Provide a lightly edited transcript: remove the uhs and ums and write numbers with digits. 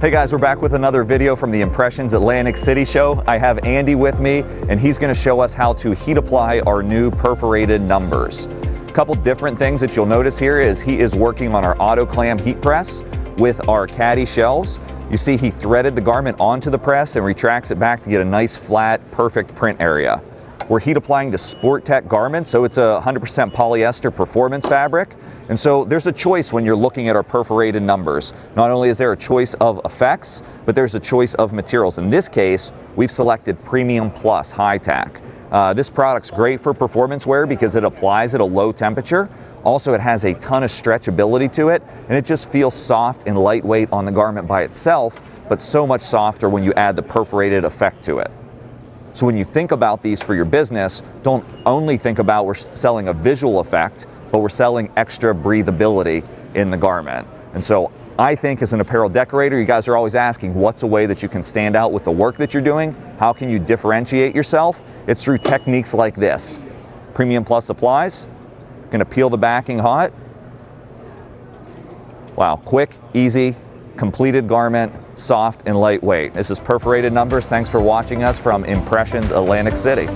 Hey guys, we're back with another video from the Impressions Atlantic City show. I have Andy with me, and he's going to show us how to heat apply our new perforated numbers. A couple different things that you'll notice here is he is working on our auto clam heat press with our caddy shelves. You see he threaded the garment onto the press and retracts it back to get a nice flat, perfect print area. We're heat applying to Sport Tech garments, so it's a 100% polyester performance fabric. And so there's a choice when you're looking at our perforated numbers. Not only is there a choice of effects, but there's a choice of materials. In this case, we've selected Premium Plus High Tack. This product's great for performance wear because it applies at a low temperature. Also, it has a ton of stretchability to it, and it just feels soft and lightweight on the garment by itself, but so much softer when you add the perforated effect to it. So when you think about these for your business, don't only think about we're selling a visual effect, but we're selling extra breathability in the garment. And so I think as an apparel decorator, you guys are always asking, what's a way that you can stand out with the work that you're doing? How can you differentiate yourself? It's through techniques like this. Premium Plus applies, gonna peel the backing hot. Wow, quick, easy, completed garment, soft and lightweight. This is Perforated Numbers. Thanks for watching us from Impressions Atlantic City.